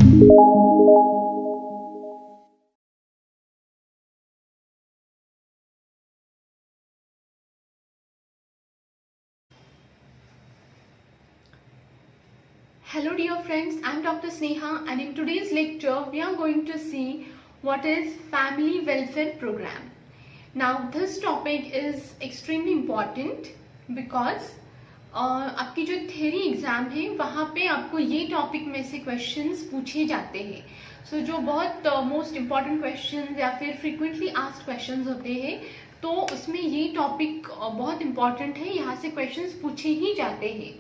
Hello dear friends, I am Dr. Sneha and in today's lecture we are going to see what is Family Welfare Program. Now this topic is extremely important because आपकी जो theory exam है वहाँ पे आपको ये topic में से questions पूछे जाते हैं. सो जो बहुत मोस्ट इम्पॉर्टेंट क्वेश्चंस या फिर फ्रीक्वेंटली आस्क्ड क्वेश्चंस होते हैं तो उसमें ये टॉपिक बहुत इम्पॉर्टेंट है, यहाँ से क्वेश्चंस पूछे ही जाते हैं.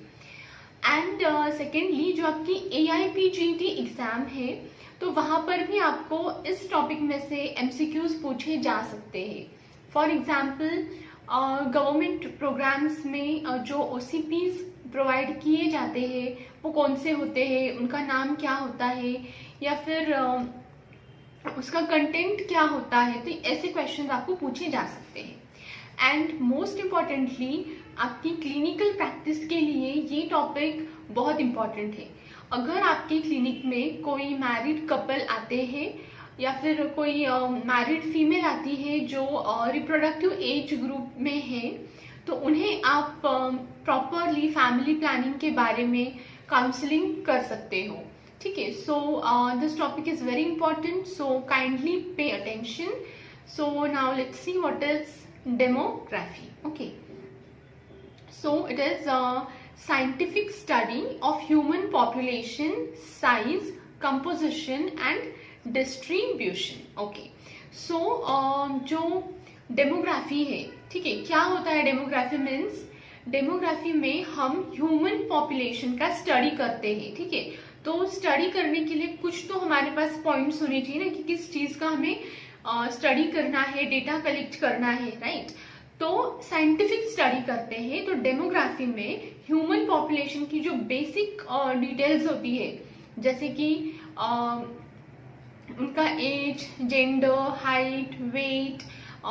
एंड सेकेंडली जो आपकी AIPGT एग्जाम है तो वहाँ पर भी आपको इस टॉपिक में से MCQs पूछे जा सकते हैं. फॉर एग्जाम्पल गवर्नमेंट प्रोग्राम्स में जो OCPs प्रोवाइड किए जाते हैं वो कौन से होते हैं, उनका नाम क्या होता है या फिर उसका कंटेंट क्या होता है, तो ऐसे क्वेश्चन आपको पूछे जा सकते हैं. एंड मोस्ट इम्पॉर्टेंटली आपकी क्लिनिकल प्रैक्टिस के लिए ये टॉपिक बहुत इम्पॉर्टेंट है. अगर आपके क्लिनिक में कोई मैरिड कपल आते हैं या फिर कोई मैरिड फीमेल आती है जो रिप्रोडक्टिव एज ग्रुप में है तो उन्हें आप प्रॉपरली फैमिली प्लानिंग के बारे में काउंसलिंग कर सकते हो. ठीक है, so this topic is very important, so kindly pay attention. So now let's see what is demography. Okay, so it is a scientific study of human population, size, composition and distribution. Okay, so जो demography है, ठीक है, क्या होता है demography means demography में हम human population का स्टडी करते हैं. ठीक है, तो स्टडी करने के लिए कुछ तो हमारे पास पॉइंट्स होने चाहिए ना कि किस चीज का हमें स्टडी करना है, डेटा कलेक्ट करना है, राइट. तो साइंटिफिक स्टडी करते हैं तो डेमोग्राफी में ह्यूमन पॉपुलेशन की जो बेसिक डिटेल्स होती है जैसे कि उनका age, gender, height, weight,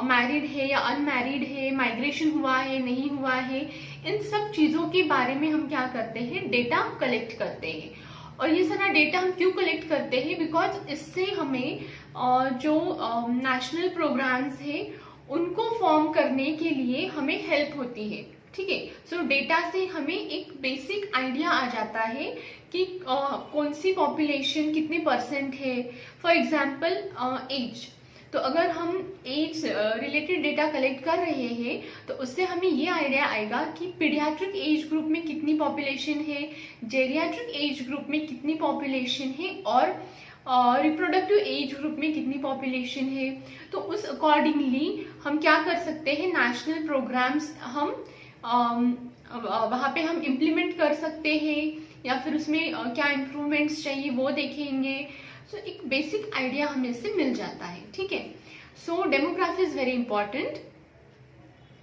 married है या अनमैरिड है, माइग्रेशन हुआ है नहीं हुआ है, इन सब चीज़ों के बारे में हम क्या करते हैं, डेटा कलेक्ट करते हैं. और ये सारा डेटा हम क्यों कलेक्ट करते हैं, बिकॉज इससे हमें जो नेशनल प्रोग्राम्स है उनको फॉर्म करने के लिए हमें हेल्प होती है. ठीक है, सो डेटा से हमें एक बेसिक आइडिया आ जाता है कि कौन सी पॉपुलेशन कितने परसेंट है. फॉर एग्जांपल एज, तो अगर हम एज रिलेटेड डेटा कलेक्ट कर रहे हैं तो उससे हमें ये आइडिया आएगा कि पीडियाट्रिक एज ग्रुप में कितनी पॉपुलेशन है, जेरियाट्रिक एज ग्रुप में कितनी पॉपुलेशन है और रिप्रोडक्टिव एज ग्रुप में कितनी पॉपुलेशन है. तो उस अकॉर्डिंगली हम क्या कर सकते हैं, नेशनल प्रोग्राम्स हम वहाँ पे हम इम्प्लीमेंट कर सकते हैं या फिर उसमें क्या इम्प्रूवमेंट्स चाहिए वो देखेंगे. सो एक बेसिक आइडिया हमें इससे मिल जाता है. ठीक है, सो डेमोग्राफी इज वेरी इंपॉर्टेंट.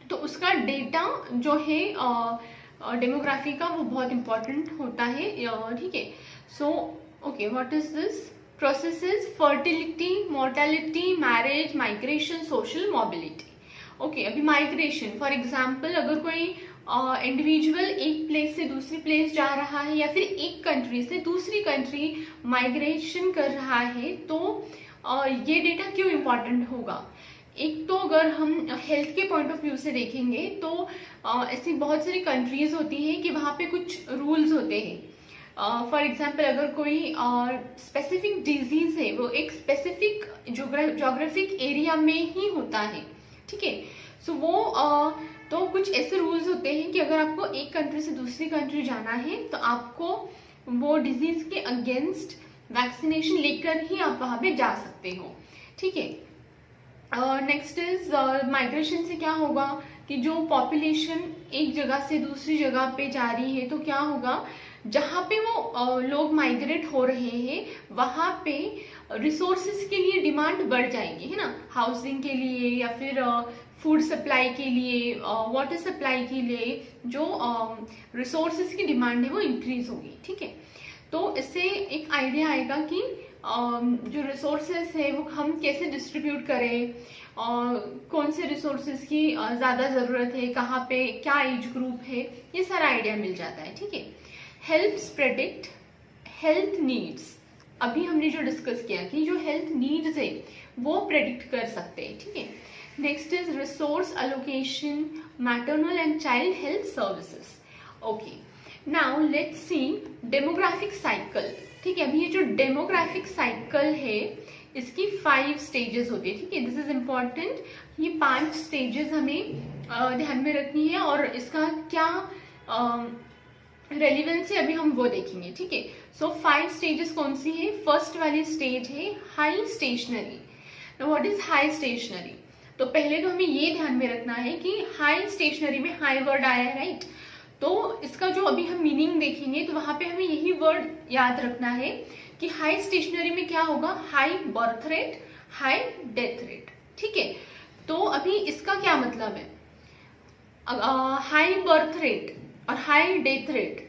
तो उसका डेटा जो है डेमोग्राफी का वो बहुत इंपॉर्टेंट होता है. ठीक है, so okay, what is this processes, fertility, mortality, marriage, migration, social mobility. Okay, अभी माइग्रेशन, फॉर एग्जाम्पल अगर कोई इंडिविजुअल एक प्लेस से दूसरी प्लेस जा रहा है या फिर एक कंट्री से दूसरी कंट्री माइग्रेशन कर रहा है तो ये डेटा क्यों इम्पॉर्टेंट होगा. एक तो अगर हम हेल्थ के पॉइंट ऑफ व्यू से देखेंगे तो ऐसी बहुत सारी कंट्रीज होती हैं कि वहाँ पे कुछ रूल्स होते हैं. फॉर एग्जाम्पल अगर कोई स्पेसिफिक डिजीज है वो एक स्पेसिफिक जोग्राफिक एरिया में ही होता है. ठीक है, सो वो तो कुछ ऐसे रूल्स होते हैं कि अगर आपको एक कंट्री से दूसरी कंट्री जाना है तो आपको वो डिजीज के अगेंस्ट वैक्सीनेशन लेकर ही आप वहाँ पे जा सकते हो. ठीक है, नेक्स्ट इज माइग्रेशन से क्या होगा कि जो पॉपुलेशन एक जगह से दूसरी जगह पे जा रही है तो क्या होगा, जहाँ पे वो लोग माइग्रेट हो रहे हैं वहाँ पे रिसोर्सेज के लिए डिमांड बढ़ जाएगी, है ना, हाउसिंग के लिए या फिर फूड सप्लाई के लिए, वाटर सप्लाई के लिए जो रिसोर्सेज की डिमांड है वो इंक्रीज होगी. ठीक है, तो इससे एक आइडिया आएगा कि जो रिसोर्सेज है वो हम कैसे डिस्ट्रीब्यूट करें, कौन से रिसोर्सेज की ज़्यादा ज़रूरत है, कहाँ पे क्या एज ग्रुप है, ये सारा आइडिया मिल जाता है. ठीक है, हेल्प्स प्रेडिक्ट हेल्थ नीड्स. अभी हमने जो डिस्कस किया कि जो हेल्थ नीड्स है वो प्रेडिक्ट कर सकते हैं, ठीक है। Next is resource allocation, maternal and child health services. Okay, now let's see demographic cycle, ठीक है। अभी ये जो डेमोग्राफिक साइकिल है इसकी 5 स्टेजेस होती है, ठीक है। दिस इज इम्पॉर्टेंट, ये 5 स्टेजेस हमें ध्यान में रखनी है और इसका क्या रेलिवेंस है अभी हम वो देखेंगे, ठीक है। सो 5 स्टेजेस कौन सी है? फर्स्ट वाली स्टेज है high stationary. Now what is high stationary? तो पहले तो हमें ये ध्यान में रखना है कि हाई स्टेशनरी में हाई वर्ड आया है, राइट। तो इसका जो अभी हम मीनिंग देखेंगे तो वहां पे हमें यही वर्ड याद रखना है कि हाई स्टेशनरी में क्या होगा? High birth rate, high death rate, ठीक है। तो अभी इसका क्या मतलब है? हाई बर्थ रेट और हाई डेथ रेट,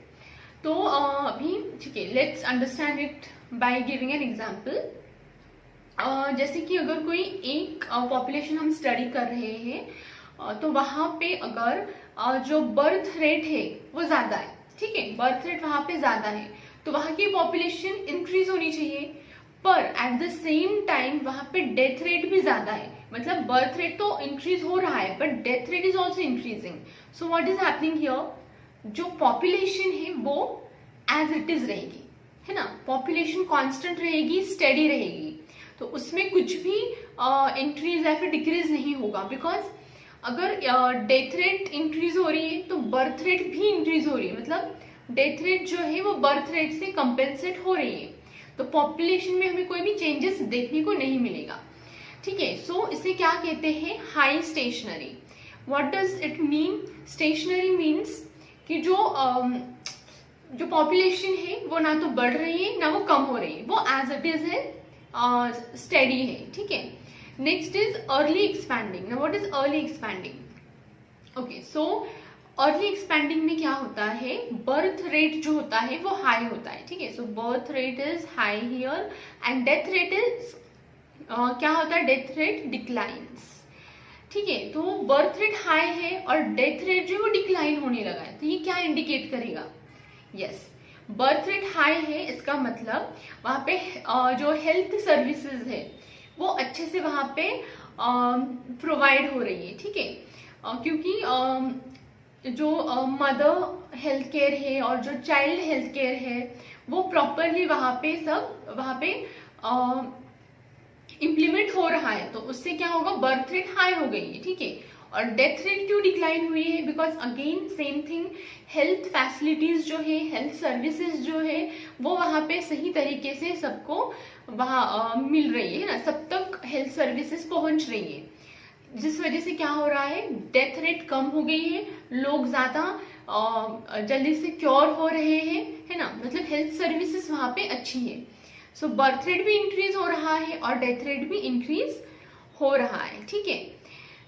तो अभी ठीक है, let's understand it by giving an example. जैसे कि अगर कोई एक पॉपुलेशन हम स्टडी कर रहे हैं तो वहां पे अगर जो बर्थ रेट है वो ज्यादा है, ठीक है, बर्थ रेट वहां पे ज्यादा है तो वहां की पॉपुलेशन इंक्रीज होनी चाहिए, पर एट द सेम टाइम वहां पे डेथ रेट भी ज्यादा है। मतलब बर्थ रेट तो इंक्रीज हो रहा है but death rate is also increasing. So what is happening here? जो पॉपुलेशन है वो एज इट इज रहेगी, है ना। पॉपुलेशन कांस्टेंट रहेगी, स्टेडी रहेगी, तो उसमें कुछ भी इंक्रीज या फिर डिक्रीज नहीं होगा। बिकॉज अगर डेथ रेट इंक्रीज हो रही है तो बर्थ रेट भी इंक्रीज हो रही है, मतलब डेथ रेट जो है वो बर्थ रेट से कंपेंसेट हो रही है, तो पॉपुलेशन में हमें कोई भी चेंजेस देखने को नहीं मिलेगा, ठीक है। सो इसे क्या कहते हैं? High stationary. What does it mean? Stationary means कि जो पॉपुलेशन है वो ना तो बढ़ रही है ना वो कम हो रही है, वो एज इट इज है, स्टेडी है, ठीक है। Next is early expanding. Now what is early expanding? Okay, so early expanding में क्या होता है? बर्थ रेट जो होता है वो हाई होता है, ठीक है। So birth rate is high here and death rate is क्या होता है? डेथ रेट डिक्लाइंस, ठीक है। तो बर्थ रेट हाई है और डेथ रेट जो है वो डिक्लाइन होने लगा है, तो ये क्या इंडिकेट करेगा? यस, बर्थ रेट हाई है, इसका मतलब वहां पे जो हेल्थ सर्विसेज है वो अच्छे से वहां पे प्रोवाइड हो रही है, ठीक है। क्योंकि जो मदर हेल्थ केयर है और जो चाइल्ड हेल्थ केयर है वो प्रॉपरली वहां पे इम्प्लीमेंट हो रहा है, तो उससे क्या होगा? बर्थ रेट हाई हो गई है, ठीक है। और डेथ रेट क्यों डिक्लाइन हुई है? Because again same thing, health facilities जो है, हेल्थ सर्विसेज जो है वो वहां पे सही तरीके से सबको वहां मिल रही है ना, सब तक हेल्थ सर्विसेज पहुंच रही है, जिस वजह से क्या हो रहा है? डेथ रेट कम हो गई है, लोग ज्यादा जल्दी से क्योर हो रहे हैं, है ना। मतलब हेल्थ सर्विसेज वहां पे अच्छी है, सो बर्थ रेट भी इंक्रीज हो रहा है और डेथ रेट भी इंक्रीज हो रहा है, ठीक है।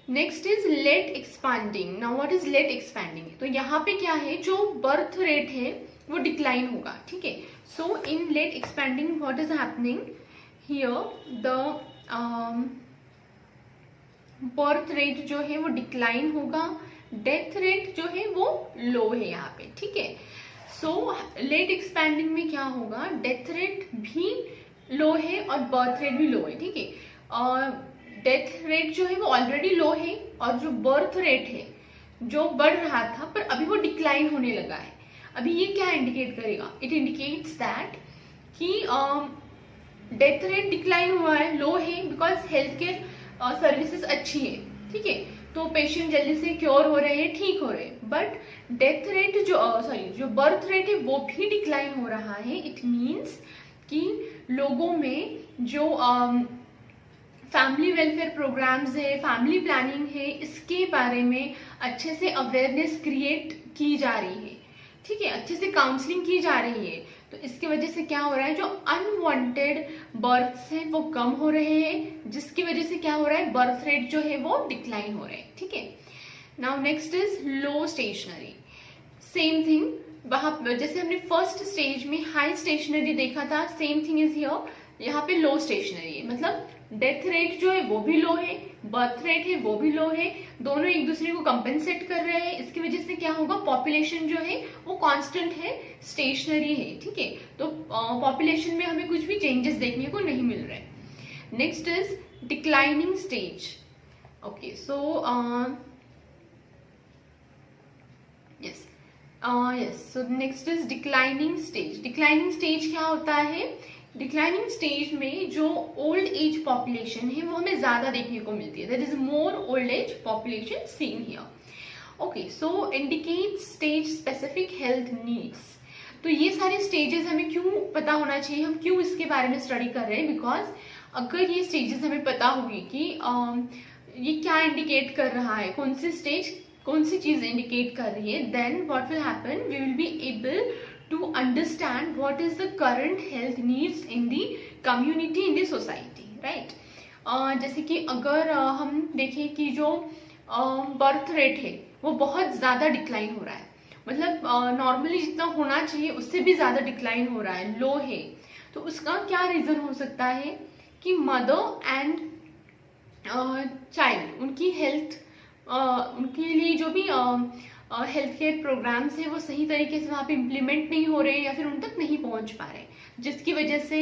Next is late expanding. Now what is late expanding? तो यहाँ पे क्या है? जो बर्थ रेट है वो डिक्लाइन होगा, ठीक है। So in let expanding what is happening here? The birth rate जो है वो डिक्लाइन होगा, डेथ रेट जो है वो लो है यहाँ पे, ठीक है। सो लेट एक्सपैंडिंग में क्या होगा? डेथ रेट भी लो है और बर्थ रेट भी लो है, ठीक है। और डेथ रेट जो है वो ऑलरेडी लो है और जो बर्थ रेट है जो बढ़ रहा था पर अभी वो डिक्लाइन होने लगा है। अभी ये क्या इंडिकेट करेगा? इट इंडिकेट्स दैट कि डेथ रेट डिक्लाइन हुआ है, लो है, बिकॉज हेल्थ केयर सर्विसेज अच्छी है, ठीक है, तो पेशेंट जल्दी से क्योर हो रहे हैं, ठीक हो रहे हैं। बट डेथ रेट जो बर्थ रेट है वो भी डिक्लाइन हो रहा है। इट मीन्स कि लोगों में जो फैमिली वेलफेयर प्रोग्राम्स है, फैमिली प्लानिंग है, इसके बारे में अच्छे से अवेयरनेस क्रिएट की जा रही है, ठीक है, अच्छे से काउंसलिंग की जा रही है। तो इसकी वजह से क्या हो रहा है? जो अनवांटेड बर्थ्स हैं वो कम हो रहे हैं, जिसकी वजह से क्या हो रहा है? बर्थ रेट जो है वो डिक्लाइन हो रहे हैं, ठीक है। Now next is low stationary. Same thing, वहां जैसे हमने फर्स्ट स्टेज में हाई स्टेशनरी देखा था, सेम थिंग इज हियर, यहाँ पे लो स्टेशनरी है, मतलब डेथ रेट जो है वो भी लो है, बर्थ रेट है वो भी लो है, दोनों एक दूसरे को कंपेंसेट कर रहे हैं। इसकी वजह से क्या होगा, पॉपुलेशन जो है वो कांस्टेंट है, स्टेशनरी है, ठीक है। तो पॉपुलेशन में हमें कुछ भी चेंजेस देखने को नहीं मिल रहे। Next is declining stage. Okay, so so next is declining stage. Declining stage क्या होता है, डिक्लाइनिंग स्टेज में जो ओल्ड एज पॉपुलेशन है वो हमें ज्यादा देखने को मिलती है, there is more old age population seen here. Okay, so indicate stage specific health needs. तो ये सारे स्टेजेस हमें क्यों पता होना चाहिए, हम क्यों इसके बारे में स्टडी कर रहे हैं, बिकॉज अगर ये स्टेजेस हमें पता होगी कि ये क्या इंडिकेट कर रहा है, कौन सी स्टेज कौन सी चीज इंडिकेट कर रही है, then what will happen, we will be able to understand what is the current health needs in the community, in the society, right? जैसे कि अगर हम देखें कि जो बर्थ रेट है वो बहुत ज्यादा डिक्लाइन हो रहा है, मतलब नॉर्मली जितना होना चाहिए उससे भी ज्यादा डिक्लाइन हो रहा है, लो है, तो उसका क्या रीजन हो सकता है कि मदर एंड चाइल्ड उनकी हेल्थ, उनके लिए जो भी हेल्थ केयर प्रोग्राम्स है वो सही तरीके से वहाँ पे इम्प्लीमेंट नहीं हो रहे या फिर उन तक नहीं पहुंच पा रहे, जिसकी वजह से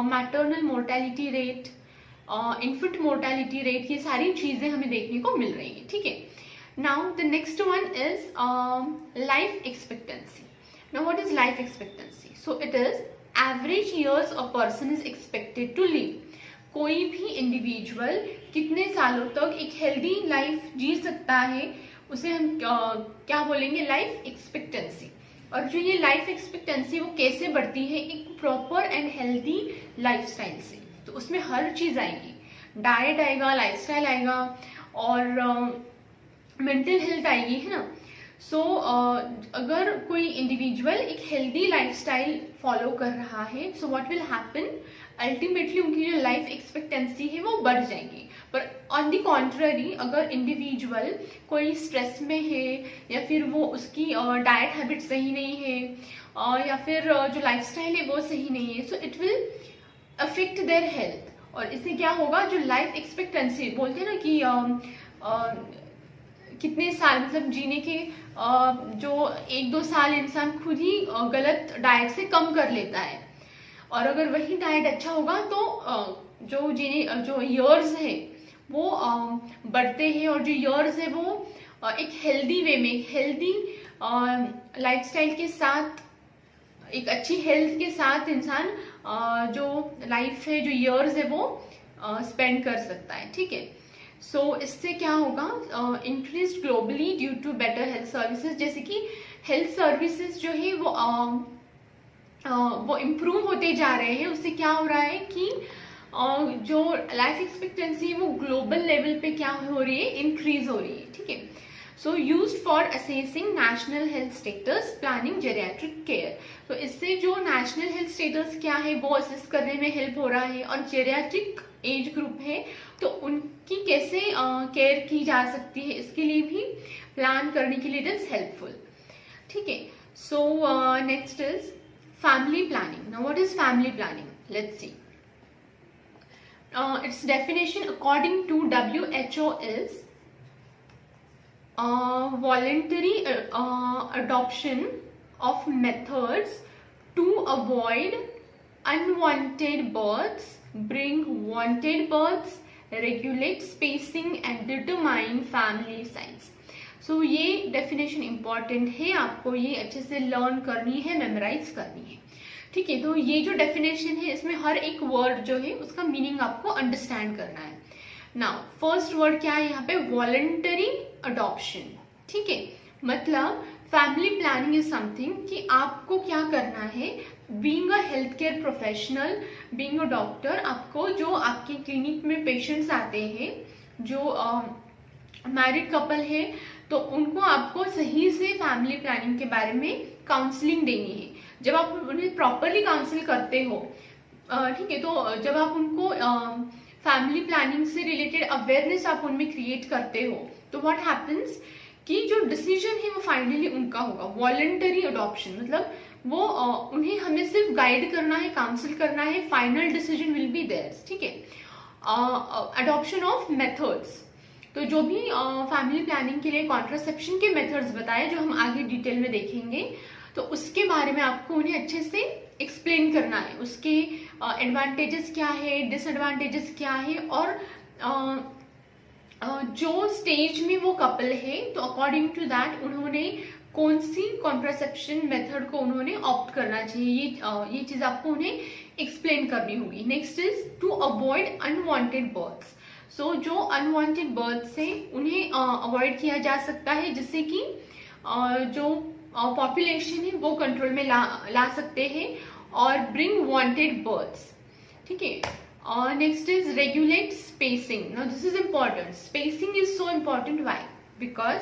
maternal mortality rate, infant mortality rate, ये सारी चीजें हमें देखने को मिल रही है, ठीक है। Now the next one is life expectancy. Now what is life expectancy? So it is average years a person is expected to live. कोई भी इंडिविजुअल कितने सालों तक एक हेल्दी लाइफ जी सकता है, उसे हम क्या बोलेंगे, लाइफ एक्सपेक्टेंसी। और जो ये लाइफ एक्सपेक्टेंसी वो कैसे बढ़ती है, एक प्रॉपर एंड हेल्दी लाइफस्टाइल से। तो उसमें हर चीज आएगी, डाइट आएगा, लाइफस्टाइल आएगा और मेंटल हेल्थ आएगी, है ना। सो अगर कोई इंडिविजुअल एक हेल्दी लाइफस्टाइल फॉलो कर रहा है, so what will happen, ultimately उनकी जो लाइफ एक्सपेक्टेंसी है वो बढ़ जाएगी। पर ऑन दी कॉन्ट्ररी अगर इंडिविजुअल कोई स्ट्रेस में है या फिर वो उसकी डाइट हैबिट सही नहीं है या फिर जो लाइफस्टाइल है वो सही नहीं है, so it will affect their health. और इससे क्या होगा, जो लाइफ एक्सपेक्टेंसी बोलते हैं ना कि कितने साल मतलब जीने के जो 1-2 साल इंसान खुद ही गलत डाइट से कम कर लेता है, और अगर वही डाइट अच्छा होगा तो जो ईयर्स है वो बढ़ते हैं, और जो ईयर्स है वो एक हेल्दी वे में, हेल्दी लाइफस्टाइल के साथ, एक अच्छी हेल्थ के साथ इंसान जो लाइफ है, जो ईयर्स है वो स्पेंड कर सकता है, ठीक है। सो इससे क्या होगा, increase globally due to better health services. जैसे कि हेल्थ सर्विसेज जो है वो इम्प्रूव होते जा रहे हैं, उससे क्या हो रहा है कि जो लाइफ एक्सपेक्टेंसी है वो ग्लोबल लेवल पे क्या हो रही है, इंक्रीज हो रही है, ठीक है। सो used for assessing national health status, planning geriatric care. तो इससे जो नेशनल हेल्थ स्टेटस क्या है वो असेस करने में हेल्प हो रहा है, और जेरियाट्रिक एज ग्रुप है तो उनकी कैसे केयर की जा सकती है, इसके लिए भी प्लान करने के लिए इट इज हेल्पफुल, ठीक है। So next is family planning. Now what is family planning, let's see. Its definition according to WHO is voluntary adoption of methods to avoid unwanted births, bring wanted births, regulate spacing and determine family size. So ये definition important है, आपको ये अच्छे से learn करनी है, memorize करनी है, ठीक है। तो ये जो डेफिनेशन है इसमें हर एक वर्ड जो है उसका मीनिंग आपको अंडरस्टैंड करना है। नाउ फर्स्ट वर्ड क्या है यहाँ पे, वॉलंटरी अडॉप्शन, ठीक है। मतलब फैमिली प्लानिंग इज समथिंग कि आपको क्या करना है, being a health care professional, being a doctor, आपको जो आपके क्लिनिक में पेशेंट्स आते हैं, जो मैरिड कपल है, तो उनको आपको सही से फैमिली प्लानिंग के बारे में काउंसलिंग देनी है। जब आप उन्हें प्रॉपरली काउंसिल करते हो, ठीक है, तो जब आप उनको फैमिली प्लानिंग से रिलेटेड अवेयरनेस आप उनमें क्रिएट करते हो, तो व्हाट हैपेंस कि जो डिसीजन है वो फाइनली उनका होगा। वॉलंटरी अडॉप्शन मतलब वो उन्हें हमें सिर्फ गाइड करना है, काउंसिल करना है, final decision will be theirs, ठीक है। अडॉप्शन ऑफ मेथड्स, तो जो भी फैमिली प्लानिंग के लिए कॉन्ट्रासेप्शन के मेथड्स बताए जो हम आगे डिटेल में देखेंगे, तो उसके बारे में आपको उन्हें अच्छे से एक्सप्लेन करना है, उसके एडवांटेजेस क्या है, डिसएडवांटेजेस क्या है, और जो स्टेज में वो कपल है तो अकॉर्डिंग टू दैट उन्होंने कौन सी कॉन्ट्रासेप्शन मेथड को उन्होंने ऑप्ट करना चाहिए, ये चीज आपको उन्हें एक्सप्लेन करनी होगी। Next is to avoid unwanted births, so जो अनवांटेड बर्थ्स है उन्हें अवॉइड किया जा सकता है, जिससे कि जो पॉपुलेशन है वो कंट्रोल में ला सकते हैं और ब्रिंग वांटेड बर्थ्स, ठीक है। Next is regulate spacing, now this is important, spacing is so important, why, because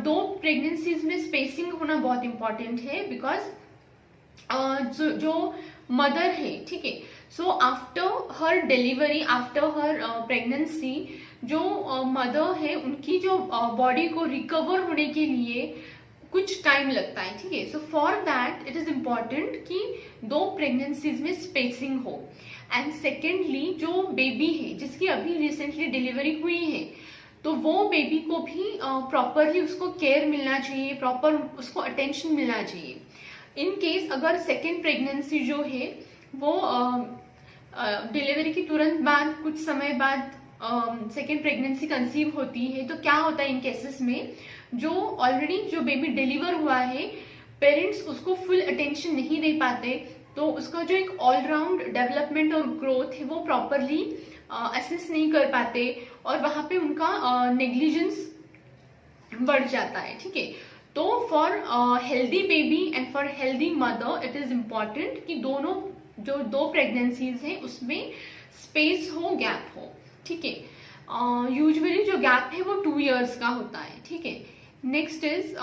दो प्रेगनेंसीज में स्पेसिंग होना बहुत इंपॉर्टेंट है, बिकॉज जो मदर है, ठीक है, so after her delivery, after her pregnancy, जो मदर है उनकी जो बॉडी को रिकवर होने के लिए कुछ टाइम लगता है, ठीक है। So for that it is important कि दो प्रेगनेंसीज में स्पेसिंग हो। एंड सेकेंडली जो बेबी है जिसकी अभी रिसेंटली डिलीवरी हुई है, तो वो बेबी को भी प्रॉपरली उसको केयर मिलना चाहिए, प्रॉपर उसको अटेंशन मिलना चाहिए। इन केस अगर सेकेंड प्रेगनेंसी जो है वो डिलीवरी के तुरंत बाद, कुछ समय बाद सेकेंड प्रेगनेंसी कंसीव होती है, तो क्या होता है इन केसेस में, जो ऑलरेडी जो बेबी डिलीवर हुआ है, पेरेंट्स उसको फुल अटेंशन नहीं दे पाते, तो उसका जो एक ऑलराउंड डेवलपमेंट और ग्रोथ है वो प्रॉपरली असेस नहीं कर पाते, और वहां पे उनका नेग्लिजेंस बढ़ जाता है, ठीक है। तो for healthy baby and for healthy mother it is important कि दोनों जो दो प्रेगनेंसीज हैं उसमें स्पेस हो, गैप हो, ठीक है। यूजुअली जो गैप है वो 2 years का होता है, ठीक है। Next is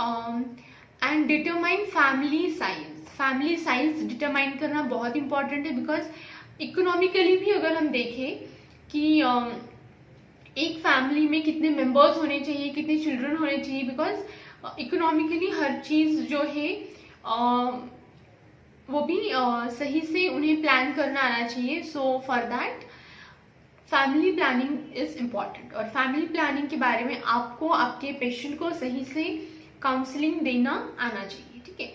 and determine family size, family size determine करना बहुत इंपॉर्टेंट है, बिकॉज इकोनॉमिकली भी अगर हम देखें कि एक फैमिली में कितने मेंबर्स होने चाहिए, कितने चिल्ड्रन होने चाहिए, बिकॉज इकोनॉमिकली हर चीज जो है वो भी सही से उन्हें प्लान करना आना चाहिए। So for that family planning is important, और फैमिली प्लानिंग के बारे में आपको आपके पेशेंट को सही से काउंसलिंग देना आना चाहिए, ठीक है।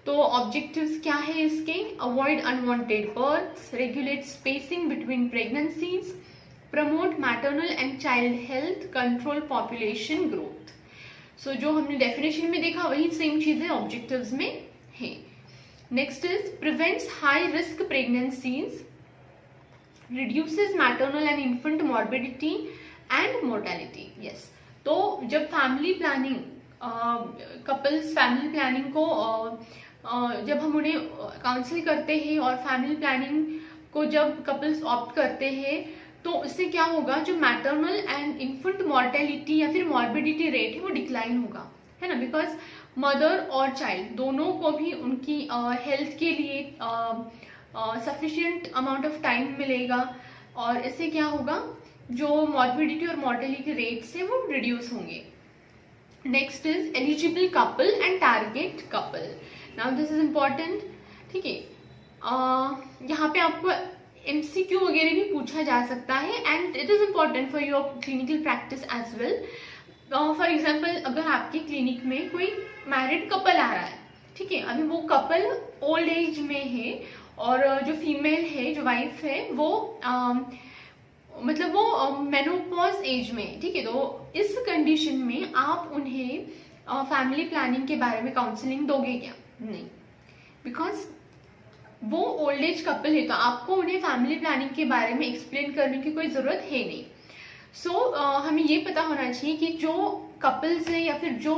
तो ऑब्जेक्टिव्स क्या है इसके, avoid unwanted births, regulate spacing between pregnancies, promote maternal and child health, control population growth. So जो हमने डेफिनेशन में देखा वही सेम चीजें ऑब्जेक्टिव्स में है। Next is prevents high risk pregnancies, reduces maternal and infant morbidity and mortality, yes। तो जब family planning, couples family planning को जब हम उन्हें काउंसिल करते हैं और फैमिली प्लानिंग को जब कपल्स ऑप्ट करते हैं, तो उससे क्या होगा, जो मैटरनल एंड इन्फेंट मॉर्टेलिटी या फिर मॉर्बिडिटी रेट है वो डिक्लाइन होगा, है ना, बिकॉज मदर और चाइल्ड दोनों को भी उनकी हेल्थ के लिए सफिशिएंट अमाउंट ऑफ टाइम मिलेगा, और इससे क्या होगा, जो मॉर्बिडिटी और मॉर्टेलिटी रेट्स है वो रिड्यूस होंगे। Next is eligible couple and target couple, now this is important, ठीक है। यहाँ पे आपको MCQ वगैरह भी पूछा जा सकता है, and it is important for your clinical practice as well. For example अगर आपके क्लिनिक में कोई मैरिड कपल आ रहा है, ठीक है, अभी वो कपल ओल्ड एज में है, और जो फीमेल है, जो वाइफ है, वो मतलब वो मेनोपॉज एज में, ठीक है। तो इस कंडीशन में आप उन्हें फैमिली प्लानिंग के बारे में काउंसलिंग दोगे क्या? नहीं, बिकॉज वो ओल्ड एज कपल है, तो आपको उन्हें फैमिली प्लानिंग के बारे में एक्सप्लेन करने की कोई जरूरत है नहीं। सो हमें ये पता होना चाहिए कि जो कपल्स है या फिर जो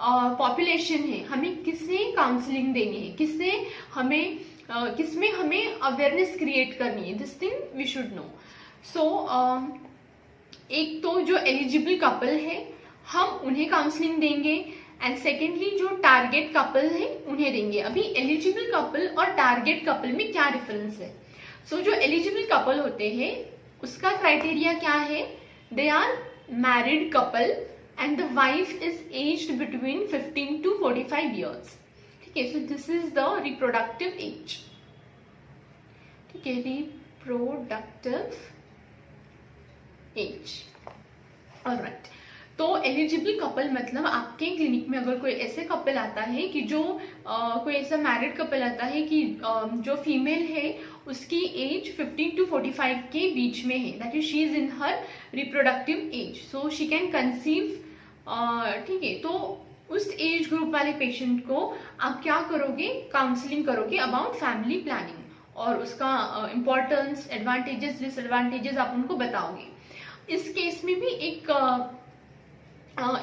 पॉपुलेशन है, हमें किससे काउंसलिंग देनी है, किसमें हमें अवेयरनेस क्रिएट करनी है, this thing we should know. So एक तो जो एलिजिबल कपल है हम उन्हें काउंसलिंग देंगे, एंड सेकेंडली जो टारगेट कपल है उन्हें देंगे। अभी एलिजिबल कपल और टारगेट कपल में क्या डिफरेंस है? सो जो एलिजिबल कपल होते हैं उसका क्राइटेरिया क्या है? They are married couple and the wife is aged between 15 to 45 years, ठीक ठीक है, so this is the reproductive age, ठीक है, रिप्रोडक्टिव एज। ऑलराइट, तो एलिजिबल कपल मतलब आपके क्लिनिक में अगर कोई ऐसे कपल आता है कि जो कोई ऐसा मैरिड कपल आता है कि जो फीमेल है उसकी एज 15 to 45 के बीच में है, that is she is in her reproductive age, so she can conceive, ठीक है, तो उस एज ग्रुप वाले पेशेंट को आप क्या करोगे, काउंसलिंग करोगे अबाउट फैमिली प्लानिंग और उसका इम्पोर्टेंस, एडवांटेजेस, डिसएडवांटेजेस आप उनको बताओगे। इस केस में भी एक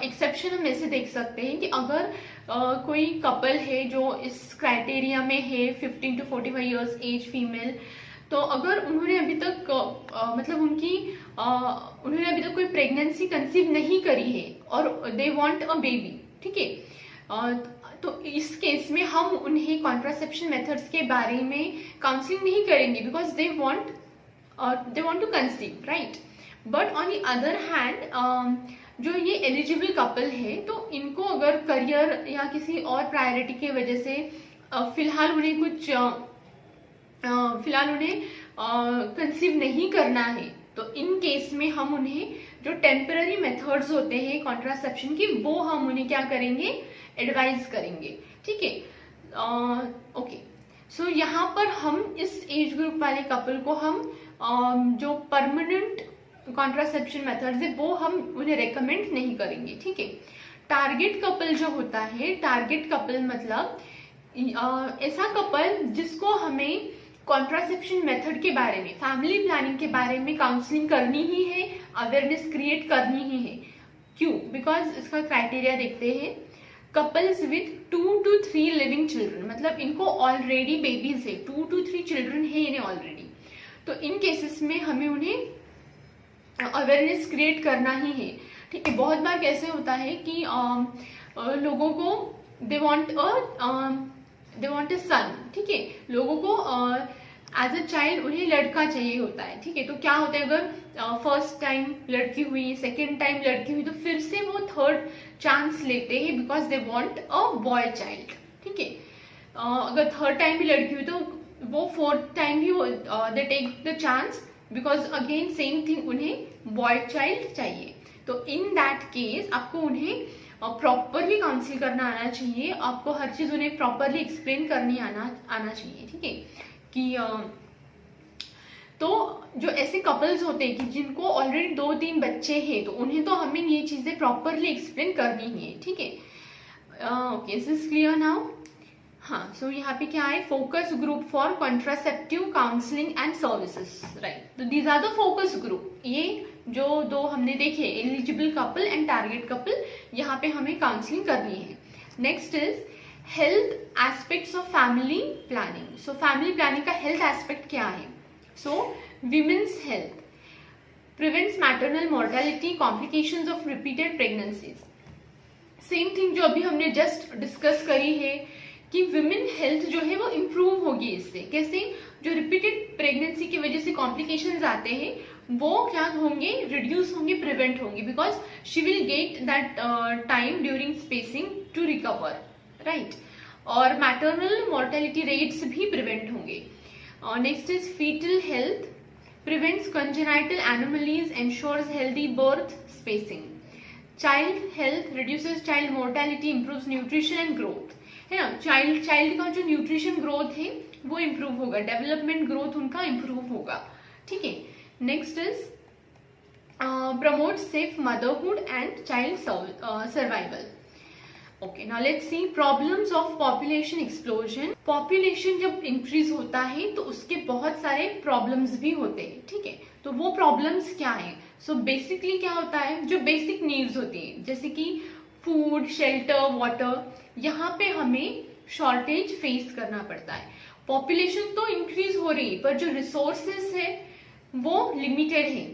एक्सेप्शन हम ऐसे देख सकते हैं कि अगर कोई कपल है जो इस क्राइटेरिया में है 15 to 45 इयर्स एज फीमेल, तो अगर उन्होंने अभी तक मतलब उन्होंने अभी तक कोई प्रेगनेंसी कंसीव नहीं करी है और दे वांट अ बेबी, ठीक है, तो इस केस में हम उन्हें कॉन्ट्रासेप्शन मेथड्स के बारे में काउंसलिंग नहीं करेंगे because they want to conceive, right. But on the other hand जो ये एलिजिबल कपल है तो इनको अगर करियर या किसी और प्रायोरिटी की वजह से फिलहाल उन्हें कंसीव नहीं करना है, तो इन केस में हम उन्हें जो टेम्पररी मेथड्स होते हैं कॉन्ट्रासेप्शन की वो हम उन्हें क्या करेंगे, एडवाइज करेंगे, ठीक है। ओके, सो यहाँ पर हम इस एज ग्रुप वाले कपल को हम जो परमानेंट कॉन्ट्रासेप्शन मेथड्स है वो हम उन्हें रेकमेंड नहीं करेंगे, ठीक है। टारगेट कपल जो होता है, टारगेट कपल मतलब ऐसा कपल जिसको हमें कॉन्ट्रासेप्शन मेथड के बारे में, फैमिली प्लानिंग के बारे में काउंसलिंग करनी ही है, अवेयरनेस क्रिएट करनी ही है। क्यों? बिकॉज इसका क्राइटेरिया देखते हैं, couples with 2 to 3 living children, मतलब इनको ऑलरेडी बेबीज है, 2 to 3 चिल्ड्रन है इन्हें ऑलरेडी, तो इन केसेस में हमें उन्हें अवेयरनेस क्रिएट करना ही है, ठीक है। बहुत बार कैसे होता है कि लोगों को दे वांट अ सन, ठीक है, लोगों को एज अ चाइल्ड उन्हें लड़का चाहिए होता है, ठीक है। तो क्या होता है, अगर फर्स्ट टाइम लड़की हुई, सेकेंड टाइम लड़की हुई, तो फिर से वो थर्ड चांस लेते हैं because they want a boy child, ठीक है। अगर थर्ड टाइम भी लड़की हुई तो वो फोर्थ टाइम भी they take the chance because again same thing, उन्हें बॉय चाइल्ड चाहिए। तो इन दैट केस आपको उन्हें प्रॉपरली काउंसिल करना आना चाहिए, आपको हर चीज उन्हें प्रॉपरली एक्सप्लेन करनी आना चाहिए, ठीक है। कि तो जो ऐसे कपल्स होते हैं कि जिनको ऑलरेडी 2-3 बच्चे हैं, तो उन्हें तो हमें ये चीजें प्रॉपरली एक्सप्लेन करनी ही है, ठीक है। Okay, is this clear now? हाँ, सो यहाँ पे क्या है, focus group for contraceptive counselling and services, right. तो these are the focus group, ये जो दो हमने देखे, eligible couple and target couple, यहाँ पे हमें काउंसलिंग करनी है। Next is health aspects of family planning. So family planning का हेल्थ एस्पेक्ट क्या है? So women's health, prevents maternal mortality, complications of repeated pregnancies. Same thing जो अभी हमने जस्ट डिस्कस करी है कि विमेन हेल्थ जो है वो इम्प्रूव होगी इससे। कैसे? जो रिपीटेड प्रेगनेंसी की वजह से कॉम्प्लिकेशंस आते हैं वो क्या होंगे, रिड्यूस होंगे, प्रिवेंट होंगे, because she will get that time during spacing to recover, right. और मैटरनल मोर्टेलिटी रेट्स भी प्रिवेंट होंगे। Next is foetal health, prevents congenital anomalies, ensures healthy birth spacing. Child health reduces child mortality, improves nutrition and growth, है ना। Child का जो nutrition growth है वो improve होगा, डेवलपमेंट ग्रोथ उनका इम्प्रूव होगा, ठीक है। Next is promote safe motherhood and child survival. Okay, now let's see problems of population explosion. Population जब इंक्रीज होता है तो उसके बहुत सारे प्रॉब्लम्स भी होते हैं, ठीक है। तो वो प्रॉब्लम्स क्या है? सो बेसिकली क्या होता है, जो बेसिक नीड्स होती है जैसे कि फूड, शेल्टर, वाटर, यहाँ पे हमें शॉर्टेज फेस करना पड़ता है। पॉपुलेशन तो इंक्रीज हो रही है पर जो रिसोर्सेस है वो लिमिटेड है।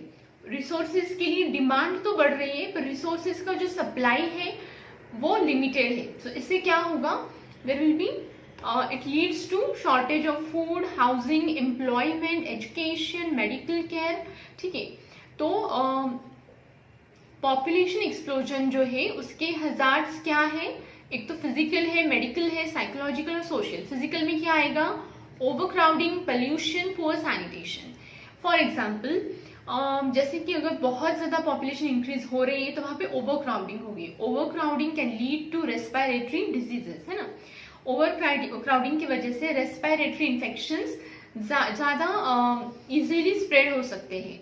रिसोर्सेज के लिए डिमांड तो बढ़ रही है पर रिसोर्सेज का जो सप्लाई है वो लिमिटेड है। तो इससे क्या होगा, there will be it leads to shortage of food, housing, employment, education, medical care, ठीक है। तो पॉपुलेशन एक्सप्लोजन जो है उसके हजार्ड्स क्या है एक तो फिजिकल है, मेडिकल है, साइकोलॉजिकल और सोशल। फिजिकल में क्या आएगा? Overcrowding, pollution, poor sanitation. For example जैसे कि अगर बहुत ज्यादा पॉपुलेशन इंक्रीज हो रही है तो वहां पे ओवरक्राउडिंग होगी। Overcrowding can lead to respiratory diseases, है ना। ओवरक्राउडिंग की वजह से रेस्पिरेटरी इन्फेक्शंस ज्यादा इजीली स्प्रेड हो सकते हैं।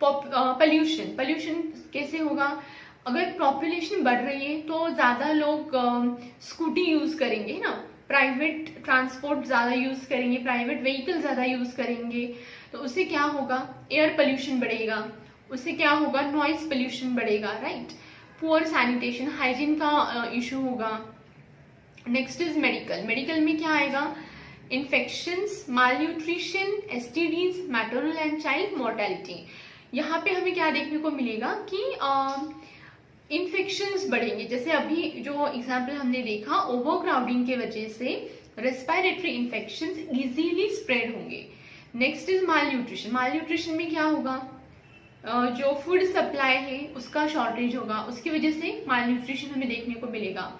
पोल्यूशन कैसे होगा? अगर पॉपुलेशन बढ़ रही है तो ज्यादा लोग स्कूटी यूज करेंगे, है ना, प्राइवेट ट्रांसपोर्ट ज्यादा यूज करेंगे, प्राइवेट व्हीकल ज्यादा यूज करेंगे, तो उससे क्या होगा? एयर पोल्यूशन बढ़ेगा। उससे क्या होगा? नॉइज पोल्यूशन बढ़ेगा, राइट। पुअर सैनिटेशन, हाइजीन का इशू होगा। Next is medical. मेडिकल में क्या आएगा? Infections, malnutrition, STDs, maternal and child mortality. यहाँ पे हमें क्या देखने को मिलेगा कि इन्फेक्शंस बढ़ेंगे। जैसे अभी जो एग्जाम्पल हमने देखा, ओवरक्राउडिंग की वजह से रेस्पिरेटरी इन्फेक्शंस इजीली स्प्रेड होंगे। Next is malnutrition. मालन्यूट्रिशन में क्या होगा? जो फूड सप्लाई है उसका शॉर्टेज होगा, उसकी वजह से मालन्यूट्रिशन हमें देखने को मिलेगा।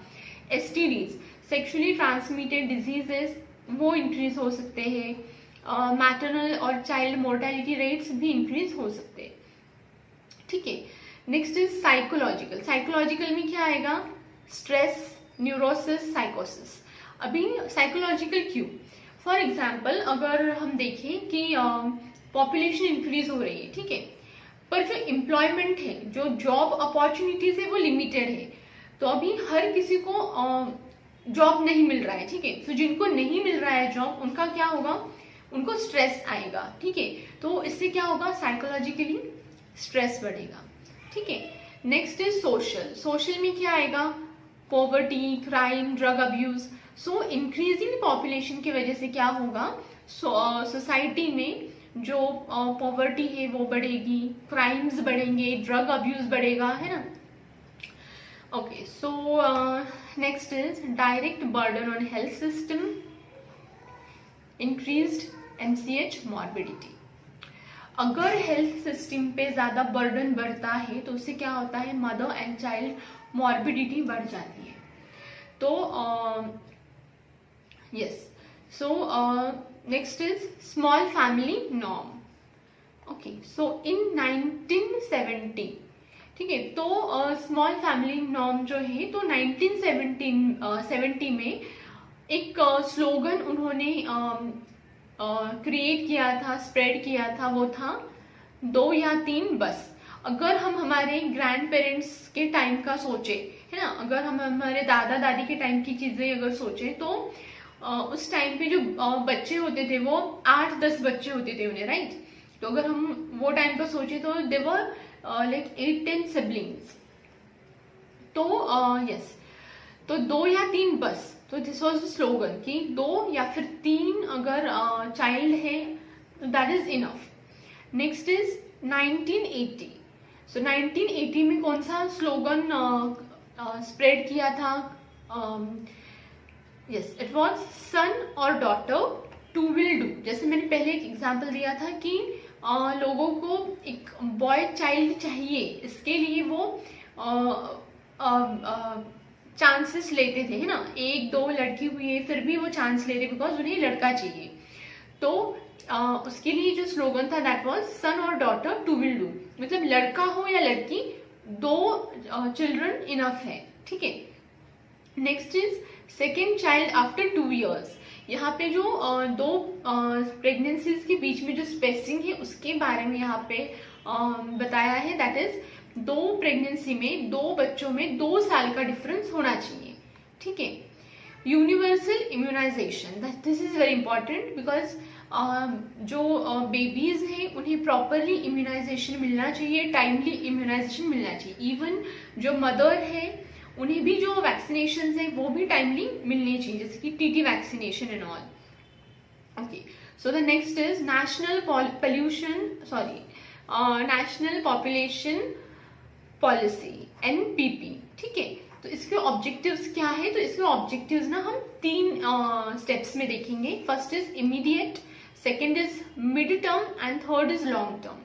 एसटीडीज, सेक्सुअली ट्रांसमिटेड डिजीजेस, वो इंक्रीज हो सकते हैं। मैटरनल और चाइल्ड मोर्टेलिटी रेट्स भी इंक्रीज हो सकते हैं, ठीक है। Next is psychological. साइकोलॉजिकल में क्या आएगा? स्ट्रेस, न्यूरोसिस, साइकोसिस। अभी साइकोलॉजिकल क्यों? फॉर एग्जाम्पल अगर हम देखें कि पॉपुलेशन इंक्रीज हो रही है, ठीक है, पर जो एम्प्लॉयमेंट है, जो जॉब अपॉर्चुनिटीज है वो लिमिटेड है, तो अभी हर किसी को जॉब नहीं मिल रहा है, ठीक है। तो जिनको नहीं मिल रहा है जॉब, उनका क्या होगा? उनको स्ट्रेस आएगा, ठीक है। तो इससे क्या होगा? साइकोलॉजिकली स्ट्रेस बढ़ेगा, ठीक है। Next is social. सोशल में क्या आएगा? Poverty, crime, drug abuse. सो इंक्रीजिंग पॉपुलेशन की वजह से क्या होगा? सोसाइटी में जो पॉवर्टी है वो बढ़ेगी, क्राइम्स बढ़ेंगे, ड्रग अब्यूज बढ़ेगा, है ना। Okay, so next is direct burden on health system, increased MCH morbidity. अगर हेल्थ सिस्टम पे ज्यादा बर्डन बढ़ता है तो उससे क्या होता है? मदर एंड चाइल्ड मॉर्बिडिटी बढ़ जाती है। तो yes, so next is small family norm. Okay, so in 1970, ठीक है, तो स्मॉल फैमिली नॉर्म जो है तो 1970 में एक स्लोगन उन्होंने क्रिएट किया था, स्प्रेड किया था, वो था 2 या 3 बस। अगर हम हमारे ग्रैंड पेरेंट्स के टाइम का सोचे, है ना, अगर हम हमारे दादा दादी के टाइम की चीजें अगर सोचे तो उस टाइम पे जो बच्चे होते थे वो 8-10 बच्चे होते थे उन्हें, राइट। तो अगर हम वो टाइम पर सोचे तो दे वर लाइक 8-10 सिबलिंग्स। तो यस, तो 2 या 3 बस। तो दिस वॉज द स्लोगन कि 2 या फिर 3 अगर चाइल्ड है that is enough. Next is 1980। सो 1980 में कौन सा स्लोगन स्प्रेड किया था? यस, इट वॉज सन और डॉटर टू विल डू। जैसे मैंने पहले एक एग्जाम्पल दिया था कि लोगों को एक बॉय चाइल्ड चाहिए, इसके लिए वो चांसेस लेते थे, है ना। 1-2 लड़की हुई है फिर भी वो चांस लेते बिकॉज उन्हें लड़का चाहिए। तो उसके लिए जो स्लोगन था दैट वाज सन और डॉटर टू विल डू, मतलब लड़का हो या लड़की, 2 चिल्ड्रन इनफ है, ठीक है। Next is second child after 2 years। यहाँ पे जो 2 प्रेगनेंसीज के बीच में जो स्पेसिंग है उसके बारे में यहाँ पे बताया है, दैट इज 2 प्रेगनेंसी में 2 बच्चों में 2 साल का डिफरेंस होना चाहिए, ठीक है। Universal immunisation, this is very important because जो बेबीज हैं उन्हें प्रॉपरली इम्यूनाइजेशन मिलना चाहिए, टाइमली इम्यूनाइजेशन मिलना चाहिए। इवन जो मदर है उन्हें भी जो वैक्सीनेशन है वो भी टाइमली मिलनी चाहिए, जैसे कि TT vaccination and all. Okay, so the next is national population policy, NPP, ठीक है। तो इसके ऑब्जेक्टिव्स क्या है? तो इसके ऑब्जेक्टिव्स ना हम 3 स्टेप्स में देखेंगे। First is immediate, second is mid term and third is long term.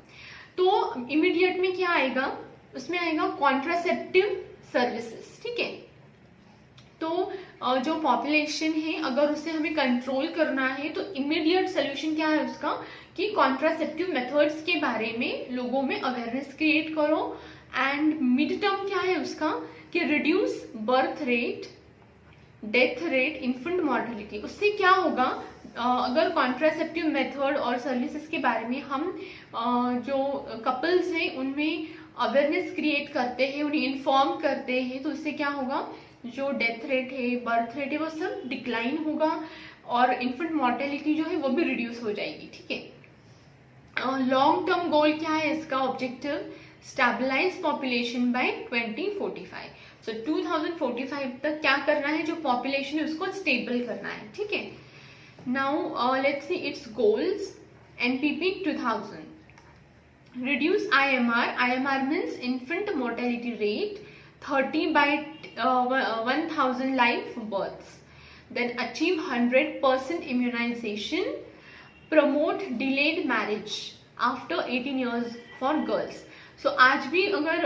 तो इमीडिएट में क्या आएगा? उसमें आएगा कॉन्ट्रासेप्टिव सर्विसेज, ठीक है। तो जो पॉपुलेशन है अगर उसे हमें कंट्रोल करना है तो इमीडिएट सोल्यूशन क्या है उसका कि कॉन्ट्रासेप्टिव मेथड्स के बारे में लोगों में अवेयरनेस क्रिएट करो। एंड मिड टर्म क्या है उसका कि reduce birth rate, death rate, infant mortality. उससे क्या होगा अगर कॉन्ट्रासेप्टिव मेथड और सर्विसेज के बारे में हम जो कपल्स हैं उनमें अवेयरनेस क्रिएट करते हैं, उन्हें इन्फॉर्म करते हैं, तो इससे क्या होगा जो डेथ रेट है, बर्थ रेट है, वो सब डिक्लाइन होगा और इन्फेंट मॉर्टेलिटी जो है वो भी रिड्यूस हो जाएगी। ठीक है। लॉन्ग टर्म गोल क्या है इसका objective? Stabilise population by 2045। So 2045 तक क्या करना है, जो पॉपुलेशन है उसको स्टेबल करना है। ठीक है। Now let's see it's goals. NPP 2000 reduce IMR means infant mortality rate 30 by 1000 live births, then achieve 100% immunization, promote delayed marriage after 18 years for girls. So आज भी अगर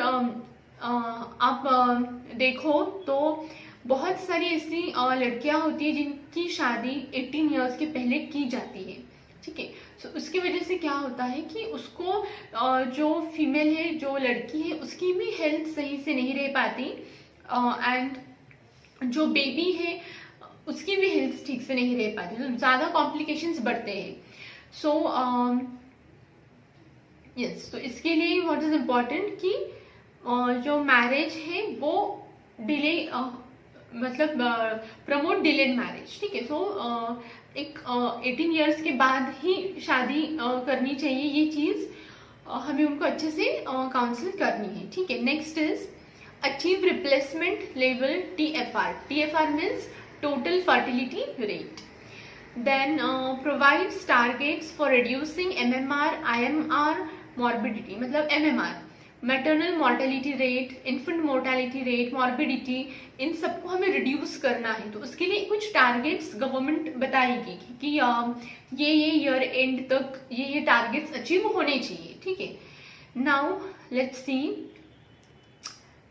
आप देखो तो बहुत सारी ऐसी लड़कियां होती है जिनकी शादी 18 इयर्स के पहले की जाती है। ठीक है। सो उसकी वजह से क्या होता है कि उसको जो फीमेल है, जो लड़की है, उसकी भी हेल्थ सही से नहीं रह पाती एंड जो बेबी है उसकी भी हेल्थ ठीक से नहीं रह पाती, तो ज्यादा कॉम्प्लिकेशंस बढ़ते हैं। सो यस, तो इसके लिए व्हाट इज इम्पोर्टेंट कि जो मैरिज है वो डिले मतलब प्रमोट डिलेड मैरिज। ठीक है। सो एक 18 इयर्स के बाद ही शादी करनी चाहिए, ये चीज हमें उनको अच्छे से काउंसिल करनी है। ठीक है। Next is achieve replacement level TFR। TFR means total fertility rate. Then provides targets for reducing MMR IMR morbidity, मतलब MMR maternal mortality rate, infant mortality rate, morbidity, इन सबको हमें रिड्यूस करना है। तो उसके लिए कुछ टारगेट्स गवर्नमेंट बताएगी कि ये ईयर एंड तक ये टारगेट्स अचीव होने चाहिए। ठीक है। Now let's see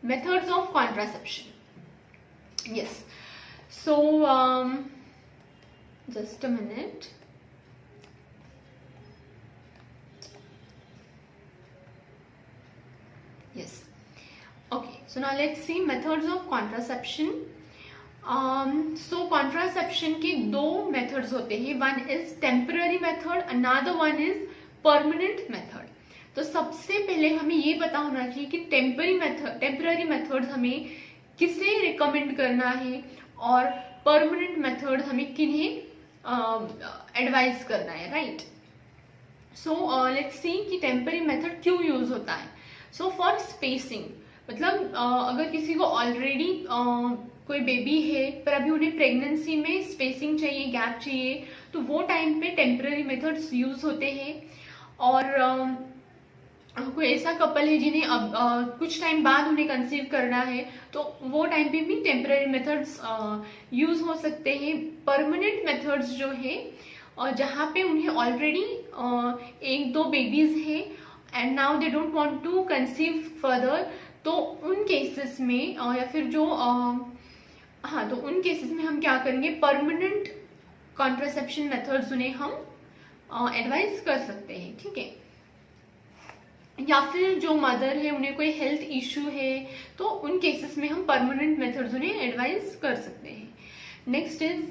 methods of contraception. Yes, so just a minute. Yes. Okay. So now let's see methods of contraception. So contraception के दो methods होते हैं. One is temporary method, another one is permanent method. तो सबसे पहले हमें ये पता होना चाहिए कि temporary method हमें किसे recommend करना है और permanent method हमें किन्हें advise करना है, right? So let's see कि temporary method क्यों use होता है. सो फॉर स्पेसिंग, मतलब अगर किसी को ऑलरेडी कोई बेबी है पर अभी उन्हें प्रेगनेंसी में स्पेसिंग चाहिए, गैप चाहिए, तो वो टाइम पे टेम्पररी मेथड्स यूज होते हैं। और कोई ऐसा कपल है जिन्हें अब कुछ टाइम बाद उन्हें कंसीव करना है, तो वो टाइम पे भी टेम्पररी मेथड्स यूज हो सकते हैं। परमानेंट मेथड्स जो है जहाँ पे उन्हें ऑलरेडी 1-2 बेबीज है and now they don't want to conceive further, तो उन केसेस में या फिर जो तो उन केसेस में हम क्या करेंगे, परमानेंट कॉन्ट्रासेप्शन मेथड्स उन्हें हम एडवाइस कर सकते हैं। ठीक है। या फिर जो मदर है उन्हें कोई हेल्थ इश्यू है, तो उन केसेस में हम परमानेंट मेथड्स उन्हें एडवाइस कर सकते हैं। नेक्स्ट इज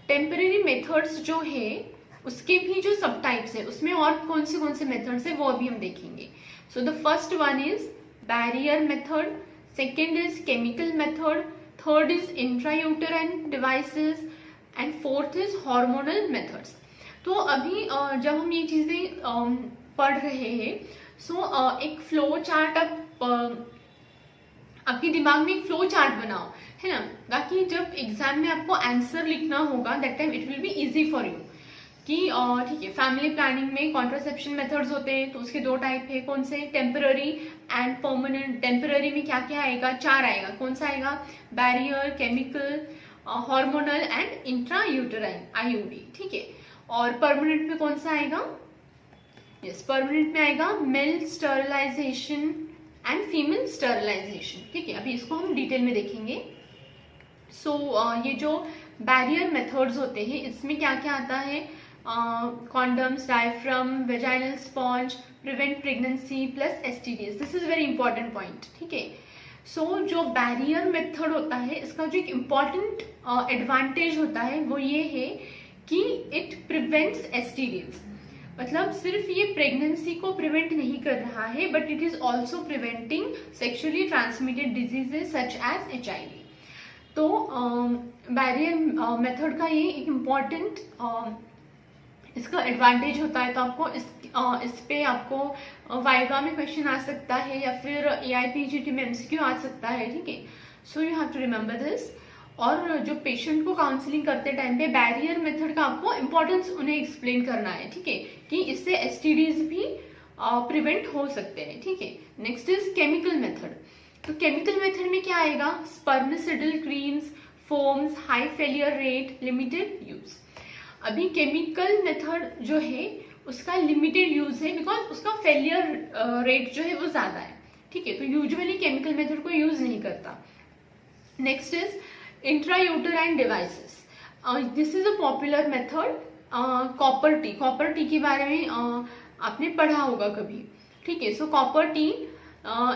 टेम्पररी मेथड्स जो है उसके भी जो सब टाइप्स है, उसमें और कौन से मेथड्स है वो अभी हम देखेंगे। So the first one is barrier method, second is chemical method, third is intrauterine devices and fourth is hormonal methods. तो अभी जब हम ये चीजें पढ़ रहे हैं, सो एक फ्लो चार्ट आपके दिमाग में एक फ्लो चार्ट बनाओ, है ना, ताकि जब एग्जाम में आपको आंसर लिखना होगा that time it will be easy for you. कि ठीक है, फैमिली प्लानिंग में कॉन्ट्रासेप्शन मेथड्स होते हैं, तो उसके 2 टाइप है, कौन से, टेम्पररी एंड परमानेंट। टेम्पररी में क्या क्या आएगा, 4 आएगा, कौन सा आएगा, barrier, chemical, hormonal and intra uterine IUD। ठीक है। और परमानेंट में कौन सा आएगा, यस, परमानेंट में आएगा male sterilisation and female sterilisation. ठीक है। अभी इसको हम डिटेल में देखेंगे। सो ये जो बैरियर मेथड्स होते हैं इसमें क्या क्या आता है, condoms, diaphragm, vaginal sponge, prevent pregnancy plus STDs. This is very important point, ठीक है। सो जो बैरियर मेथड होता है इसका जो एक इम्पॉर्टेंट एडवांटेज होता है वो ये है कि इट प्रिवेंट्स एसटीडीज। मतलब सिर्फ ये प्रेगनेंसी को प्रिवेंट नहीं कर रहा है but it is also preventing sexually transmitted diseases such as HIV। तो बैरियर मेथड का ये एक इम्पॉर्टेंट इसका एडवांटेज होता है। तो आपको इस पे आपको वाइवा में क्वेश्चन आ सकता है या फिर AIPGT में MCQ आ सकता है, ठीक है। So you have to remember this. और जो पेशेंट को काउंसलिंग करते टाइम पे बैरियर मेथड का आपको इम्पोर्टेंस उन्हें एक्सप्लेन करना है, ठीक है, कि इससे STDs भी प्रिवेंट हो सकते हैं, ठीक है। Next is chemical method. तो केमिकल मेथड में क्या आएगा, spermicidal creams, foams, high failure rate, limited use. अभी केमिकल मेथड जो है उसका लिमिटेड यूज है बिकॉज उसका फेलियर रेट जो है वो ज्यादा है, ठीक है। तो यूजुअली केमिकल मेथड को यूज नहीं करता। Next is intrauterine devices. This is a popular method. Copper T, copper T के बारे में आपने पढ़ा होगा कभी, ठीक है। सो कॉपर टी,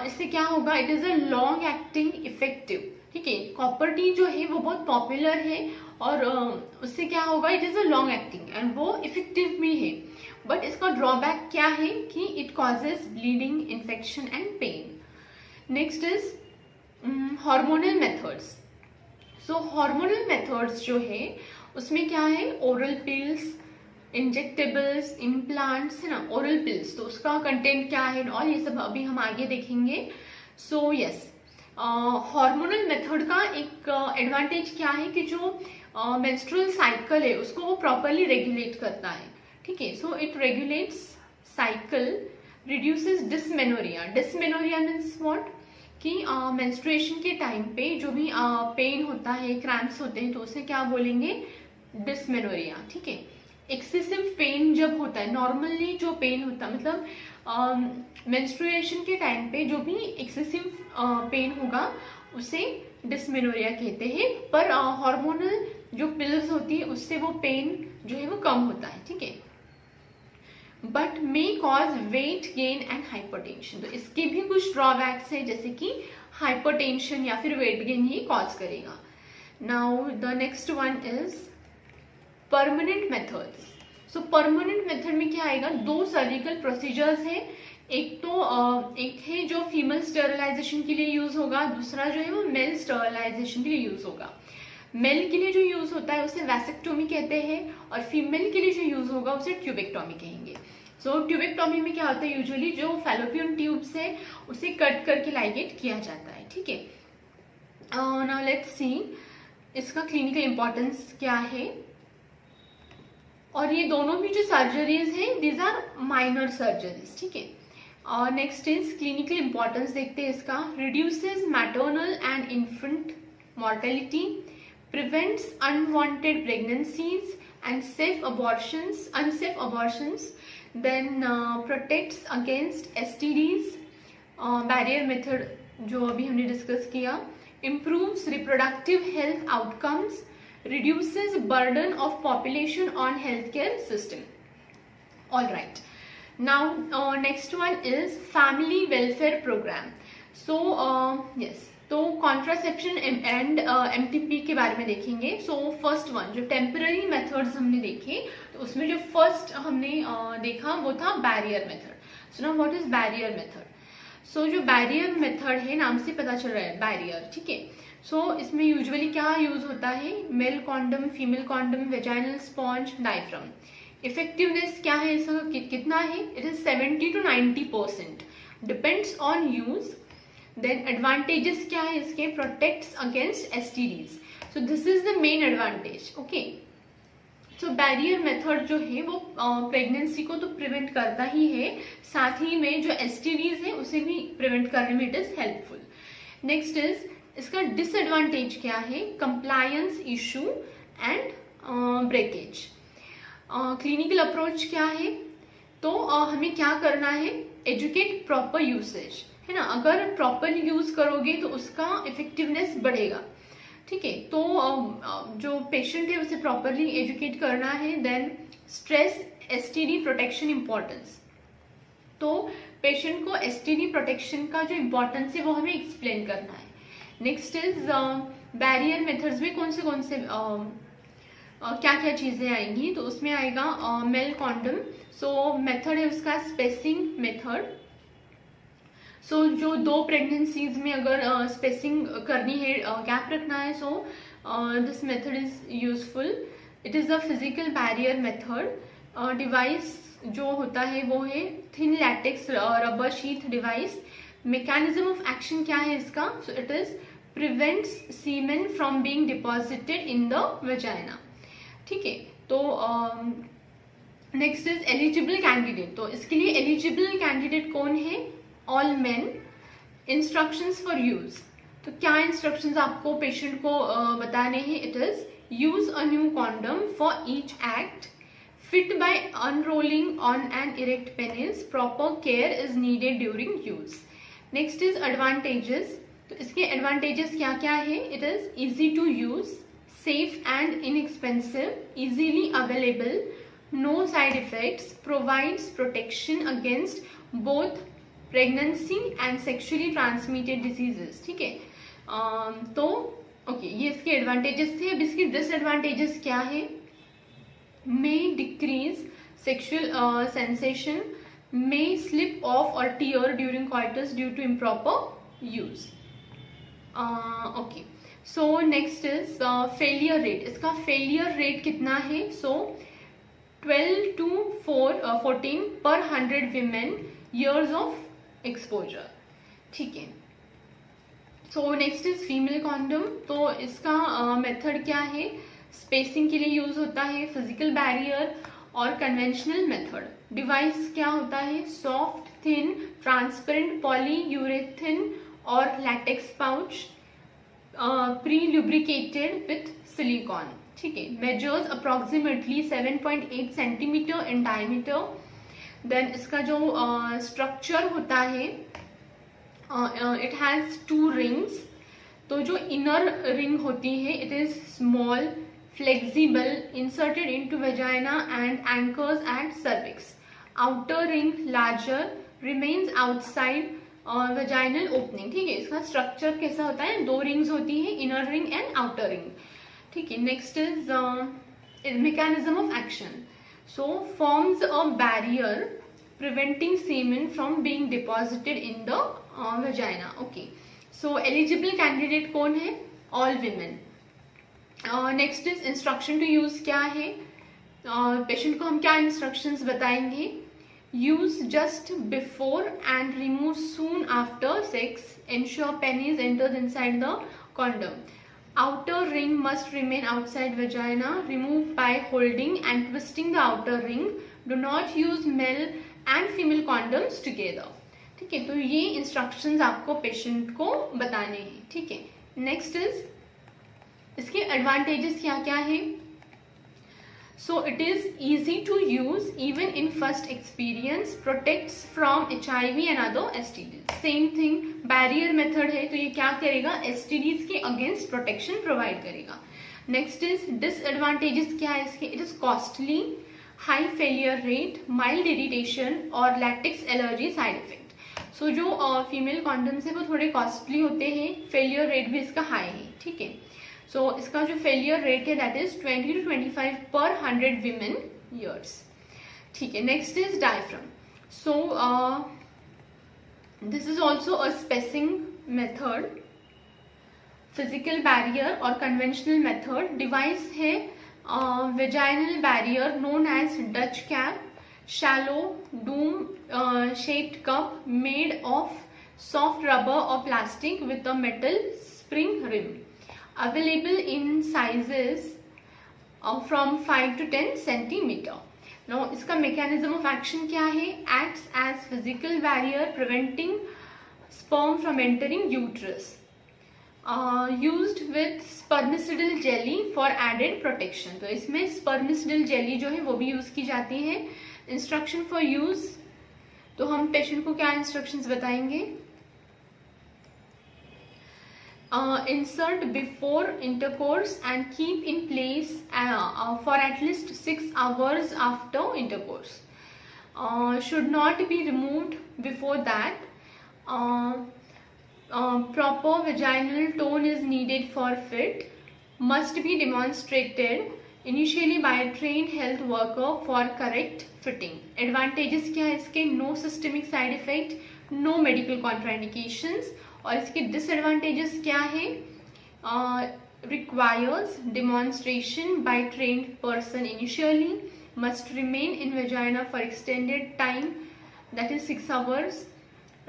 इससे क्या होगा, it is a long acting effective, ठीक है। कॉपर टी जो है वो बहुत पॉपुलर है और उससे क्या होगा, it is a long acting and वो इफेक्टिव भी है। बट इसका ड्रॉबैक क्या है कि it causes bleeding, infection and pain. Next is hormonal methods. So hormonal methods जो है उसमें क्या है, ओरल पिल्स, इंजेक्टेबल्स, इम्प्लांट्स, है ना, ओरल पिल्स। तो उसका कंटेंट क्या है और ये सब अभी हम आगे देखेंगे। सो यस, हार्मोनल मेथड का एक एडवांटेज क्या है कि जो मेंस्ट्रुअल साइकिल है उसको वो प्रॉपरली रेगुलेट करता है, ठीक है। So it regulates cycle, reduces dysmenorrhoea. Dysmenorrhoea means what, कि मेंस्ट्रुएशन के टाइम पे जो भी पेन होता है, क्रैम्प्स होते हैं, तो उसे क्या बोलेंगे, डिसमेनोरिया, ठीक है। एक्सेसिव पेन जब होता है, नॉर्मली जो पेन होता है मतलब मेंस्ट्रुएशन के टाइम पे जो भी एक्सेसिव पेन होगा उसे डिसमेनोरिया कहते हैं। पर हार्मोनल जो पिल्स होती है उससे वो पेन जो है वो कम होता है, ठीक है। But may cause weight gain and hypertension. तो इसके भी कुछ ड्रॉबैक्स है जैसे कि हाइपरटेंशन या फिर वेट गेन ही कॉज करेगा। Now the next one is permanent methods. So permanent method में क्या आएगा, दो सर्जिकल प्रोसीजर्स है। एक है जो फीमेल स्टरलाइजेशन के लिए यूज होगा, दूसरा जो है वो मेल स्टरलाइजेशन के लिए यूज होगा। मेल के लिए जो यूज होता है उसे वैसेक्टोमी कहते हैं और फीमेल के लिए जो यूज होगा उसे ट्यूबेक्टोमी कहेंगे। सो ट्यूबेक्टोमी में क्या होता है, यूजुअली जो फैलोपियन ट्यूब्स है उसे कट करके लाइगेट किया जाता है, ठीक है। नाउ लेट्स सी इसका क्लिनिकल इंपॉर्टेंस क्या है। और ये दोनों भी जो सर्जरीज हैं दीज आर माइनर सर्जरीज, ठीक है। और नेक्स्ट इज क्लिनिकल इंपॉर्टेंस देखते हैं इसका। Reduces maternal and infant mortality, prevents unwanted pregnancies and unsafe abortions, then protects against STDs, barrier method जो अभी हमने डिस्कस किया, improves reproductive health outcomes, reduces burden of population on healthcare system. All right, now next one is family welfare program. So yes, तो contraception and MTP के बारे में देखेंगे। So first one जो टेम्पररी मेथड्स हमने देखे तो उसमें जो फर्स्ट हमने देखा वो था barrier method. So now what is barrier method. So जो बैरियर मेथड है नाम से पता चल रहा है बैरियर, ठीक है। सो इसमें यूजुअली क्या यूज होता है, male condom, female condom, vaginal sponge, diaphragm. Effectiveness क्या है इसका, कितना है, it is 70 to 90%, depends on use. Then advantages क्या है इसके, protects against STDs। So this is the main advantage, okay. So barrier method जो है वो प्रेगनेंसी को तो प्रिवेंट करता ही है, साथ ही में जो STDs है उसे भी प्रिवेंट करने में it is helpful. Next is इसका डिसएडवांटेज क्या है, compliance issue and breakage. Clinical approach क्या है, तो हमें क्या करना है, एजुकेट प्रॉपर यूसेज, है ना। अगर प्रॉपर यूज करोगे तो उसका इफेक्टिवनेस बढ़ेगा। ठीक है। तो जो पेशेंट है उसे प्रॉपरली एजुकेट करना है। Then stress STD protection importance, तो पेशेंट को एसटीडी प्रोटेक्शन का जो इम्पोर्टेंस है वो हमें एक्सप्लेन करना है। नेक्स्ट इज बैरियर मेथड्स में कौन से क्या क्या चीजें आएंगी, तो उसमें आएगा मेल कॉन्डम। सो मेथड है उसका स्पेसिंग मेथड। सो जो 2 प्रेगनेंसीज में अगर स्पेसिंग करनी है, गैप रखना है, so this method is useful. It is the physical barrier method. Device जो होता है वो है thin latex rubber sheath device. Mechanism of action क्या है इसका, so it is prevents semen from being deposited in the vagina, ठीक है। तो नेक्स्ट इज एलिजिबल कैंडिडेट, तो इसके लिए एलिजिबल कैंडिडेट कौन है, all main. Instructions for use, तो क्या इंस्ट्रक्शंस आपको पेशेंट को बताने हैं, it is use a new condom for each act, fit by unrolling on an erect penis, proper care is needed during use. Next is advantages, तो इसके advantages क्या क्या है, it is easy to use, safe and inexpensive, easily available, no side effects, provides protection against both pregnancy and sexually transmitted diseases, ठीक है। तो okay, ये इसके advantages थे। अब इसके disadvantages क्या है, may decrease sexual sensation, may slip off or tear during coitus due to improper use. Okay, so next is failure rate. इसका failure rate कितना है, so 12 to 14 per 100 women years of exposure, ठीक है। So next is female condom, तो इसका method क्या है, spacing के लिए यूज होता है, फिजिकल बैरियर और कन्वेंशनल मेथड। डिवाइस क्या होता है, soft thin transparent polyurethane और latex pouch, pre lubricated with silicone, ठीक है। Measures approximately 7.8 centimetre in diameter. Then इसका जो स्ट्रक्चर होता है, इट हैज 2 रिंग्स, तो जो इनर रिंग होती है it is small flexible, inserted into vagina and anchors at cervix. Outer ring larger, remains outside vaginal opening, ठीक है। इसका स्ट्रक्चर कैसा होता है, 2 रिंग्स होती है, inner ring and outer ring, ठीक है। Next is mechanism of action, so forms a barrier preventing semen from being deposited in the vagina, okay। So eligible candidate कौन है, all women। Next is instruction to use, क्या है, patient को हम क्या instructions बताएंगे, use just before and remove soon after sex, ensure penis enters inside the condom, outer ring must remain outside vagina, remove by holding and twisting the outer ring, do not use male and female condoms together, ठीक है। तो ये instructions आपको patient को बताने हैं, ठीक है। नेक्स्ट इज इसके एडवांटेजेस क्या क्या है, so it is easy to use even in first experience, protects from HIV and other STDs। Same thing barrier method है, तो ये क्या करेगा, STDs के अगेंस्ट प्रोटेक्शन प्रोवाइड करेगा। नेक्स्ट इज डिसएडवांटेजेस क्या है इसके, it is costly, high failure rate, mild irritation और latex allergy side effect. So जो फीमेल कॉन्डम्स है वो थोड़े कॉस्टली होते हैं, फेलियर रेट भी इसका हाई है, ठीक है। सो इसका जो फेलियर रेट है that is 20 to 25 per 100 women years, ठीक है। Next is diaphragm, so this is also a spacing method, physical barrier और कन्वेंशनल मेथड। डिवाइस है vaginal barrier known as Dutch cap, shallow dome shaped cup made of soft rubber और plastic with a metal spring rim, available in sizes from 5 to 10 centimeter. Now इसका mechanism of action क्या है, acts as physical barrier preventing sperm from entering uterus, used with spermicidal jelly for added protection। तो इसमें spermicidal jelly जो है वो भी use की जाती है। इंस्ट्रक्शन फॉर यूज, तो हम पेशेंट को क्या इंस्ट्रक्शंस बताएंगे, insert before intercourse and keep in place for at least 6 hours after intercourse. Should not be removed before that. Proper vaginal tone is needed for fit. Must be demonstrated initially by a trained health worker for correct fitting. Advantages क्या है इसके? No systemic side effect, no medical contraindications. और इसके disadvantages क्या है? Requires demonstration by trained person initially, must remain in vagina for extended time that is 6 hours,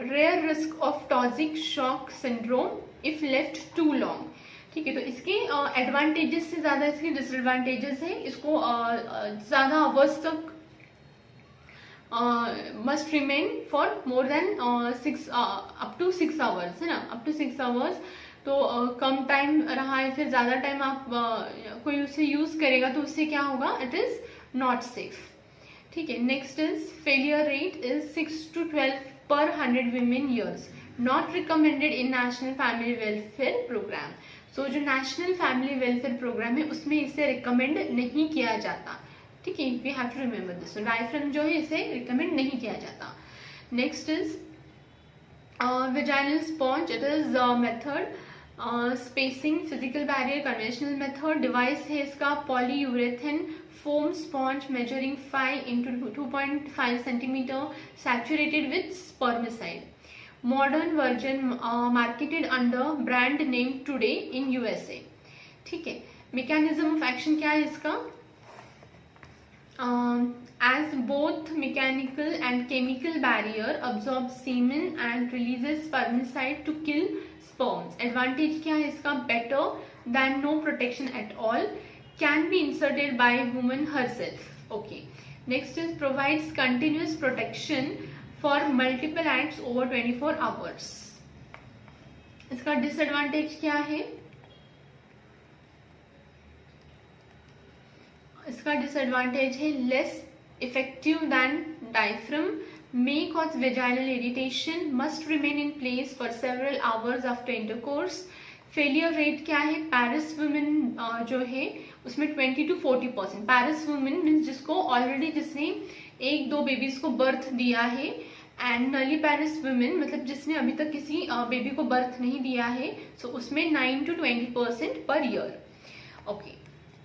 rare risk of toxic shock syndrome if left too long. ठीक है, तो इसके advantages से ज्यादा इसके डिसएडवांटेजेस है. इसको ज्यादा अवर्स तक must remain for more than 6 up to 6 hours है ना, up to 6 hours. तो कम टाइम रहा है, फिर ज्यादा टाइम आप कोई उसे यूज करेगा तो उससे क्या होगा? It is not safe. ठीक है, next is failure rate is 6 to 12 per 100 women years, not recommended in national family welfare programme. So जो नेशनल फैमिली वेलफेयर प्रोग्राम है उसमें इसे रिकमेंड नहीं किया जाता. ठीक है, we have to remember this. Diaphragm जो है इसे रिकमेंड नहीं किया जाता. Next is vaginal sponge. It is method spacing, physical barrier, conventional method. Device है इसका polyurethane foam sponge measuring 5 into 2.5 centimeter, saturated with spermicide. Modern version marketed under brand name Today in USA. ठीक है, mechanism of action क्या है इसका? As both mechanical and chemical barrier absorbs semen and releases spermicide to kill sperms. Advantage क्या है इसका? Better than no protection at all. Can be inserted by woman herself. Okay. Next is provides continuous protection for multiple acts over 24 hours. इसका disadvantage क्या है? इसका disadvantage है less effective than diaphragm, may cause vaginal irritation, must remain in place for several hours after intercourse. Failure rate क्या है? Paris women जो है उसमें 20 to 40%. पैरिस वुमेन मीन्स जिसको ऑलरेडी जिसने 1-2 बेबीज को बर्थ दिया है, एंड नली पैरिस वुमेन मतलब जिसने अभी तक किसी बेबी को बर्थ नहीं दिया है, सो उसमें 9 to 20% per year. Okay,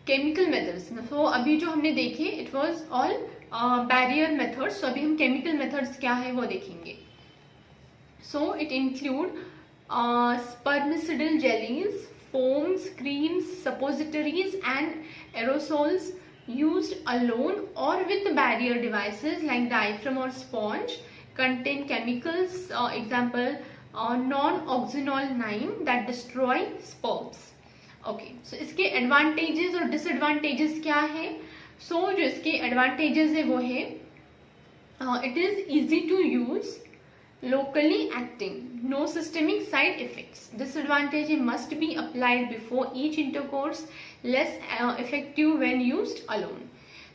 chemical methods. तो अभी जो हमने देखे it was all barrier methods. So अभी हम केमिकल मेथड्स क्या है वो देखेंगे. So it include spermicidal jellies, foams, creams, suppositories and aerosols used alone or with barrier devices like diaphragm or sponge, contain chemicals, example non-oxynol 9 that destroy sperms. Okay, सो इसके advantages और disadvantages क्या है? सो जो इसके एडवांटेजेस है वो है it is easy to use, locally acting, no systemic side effects. Disadvantage है must be applied before each intercourse, less effective when used alone.